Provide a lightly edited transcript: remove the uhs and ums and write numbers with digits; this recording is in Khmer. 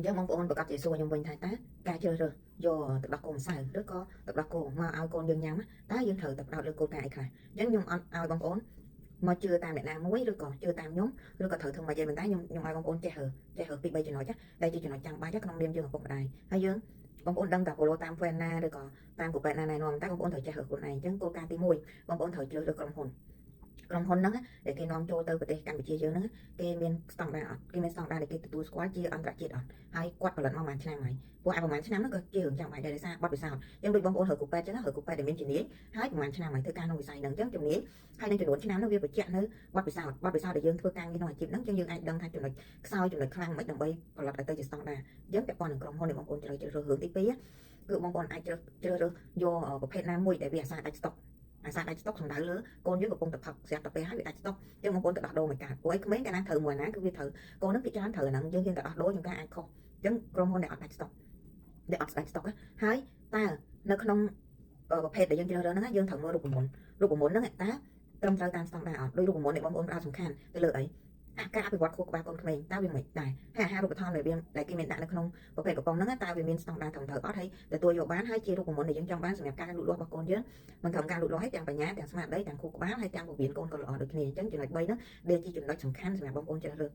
Chứ mong ônประกอบជាសួរខ្ញុំវិញថាតើការជ្រើសរើសយកទឹកដោះគោម្សៅឬក៏ទឹកដោះគោមកឲ្យកូនយើងញ៉ាំតើយើងត្រូវទឹកដោះលើគោលការណ៍អីខ្លះអញ្ចឹងខ្ញុំអត់ឲ្យបងប្អូនមកជឿតាមអ្នកណាមួយឬក៏ជឿតាមខ្ញុំឬក៏ត្រូវធ្វើមកនិយាយប៉ុន្តែខ្ញុំឲ្យបងប្អូនចេះរើពី3ចំណុចដែលជាចំណុចចាំបាច់ក្នុងនាមយើងឪពុកម្ដាយហើយយើងបងប្អូនដឹងតែហ្វូឡូតាម fan ណាឬក៏តាមគ្រូពេទ្យណាណែនាំតែបងប្អូនត្រូវចេះរើខ្លួនឯងអញ្ចឹងគោលការណ៍ទី1បងប្អូនត្រូវជ្រើសរើសក្រុមហ៊ុនហ្នឹងដែលគេនាំចូលទៅប្រទេសកម្ពុជាយើងហ្នឹងគេមានស្តង់ដារអត់គេមានស្តង់ដារដែលគេទទួលស្គាល់ជាអន្តរជាតិអត់ហើយគាត់ផលិតមកប្រហែលឆ្នាំហើយពួកអាប្រហែលឆ្នាំហ្នឹងក៏ជារឿងចាំបាច់ដែរដោយសារបទពិសោធន៍អញ្ចឹងដូចបងប្អូនរើគ្រូពេទ្យអញ្ចឹងរើគ្រូពេទ្យដែលមានជំនាញហើយប្រហែលឆ្នាំហើយធ្វើការក្នុងវិស័យហ្នឹងអញ្ចឹងជំនាញហើយនឹងចំនួនឆ្នាំហ្នឹងវាបញ្ជាក់នៅបទពិសោធន៍ដែលយើងធ្វើការងារក្នុងអាជីពហ្នឹងអញ្ចឹងយើងអាចដឹងថាចំណុចខ្សោយចំណុចខ្លាំងមិនដើម្បីផលិតឲ្យទៅជាស្តង់ដារអញ្ចឹងពាក់ព័ន្ធនឹងក្រុមហ៊ុនដែលបងប្អូនត្រូវជ្រើសរើសរឿងទី2គឺបងប្អូនអាចជ្រើសរើសយកប្រភេទណាមួយដែលវាអាសាដាច់ស្តុកសំដៅលើកូនយើងកំពុងតែផឹកស្រាប់តែពេលហើយវាដាច់ស្តុកចឹងបងប្អូនទៅដោះដូរមួយកាតព្រោះឯក្មេងកាលណាត្រូវមួយណាគឺវាត្រូវកូននឹងពិចារណាត្រូវហ្នឹងយើងហ៊ានទៅដោះដូរយើងការអាចខុសចឹងក្រុមហ៊ុនដែលអត់ដាច់ស្តុកហើយតើនៅក្នុងប្រភេទដែលយើងជ្រើសរើសហ្នឹងយើងត្រូវមើលរូបមន្តហ្នឹងតើត្រឹមត្រូវតាមស្តង់ដារអត់ដោយរូបមន្តនេះបងប្អូនផ្ដោតសំខាន់ទៅលើអីការអភិវឌ្ឍខួរក្បាលកូនក្មេងតើវាមិនដែរហើយអាហារូបត្ថម្ភដែលគេមានដាក់នៅក្នុងប្រភេទកំប៉ុងហ្នឹងតើវាមានស្តង់ដារត្រឹមត្រូវអត់ហើយទទួលយកបានហើយជារូបមន្តដែលយើងចង់បានសម្រាប់ការលូតលាស់របស់កូនយើងមិនត្រឹមការលូតលាស់ទេទាំងបញ្ញាទាំងស្មារតីទាំងខួរក្បាលហើយទាំងពវៀនកូនក៏ល្អដូចគ្នាអញ្ចឹងចំណុច3ហ្នឹងវាជាចំណុចសំខាន់សម្រាប់បងប្អូនជ្រើសរើស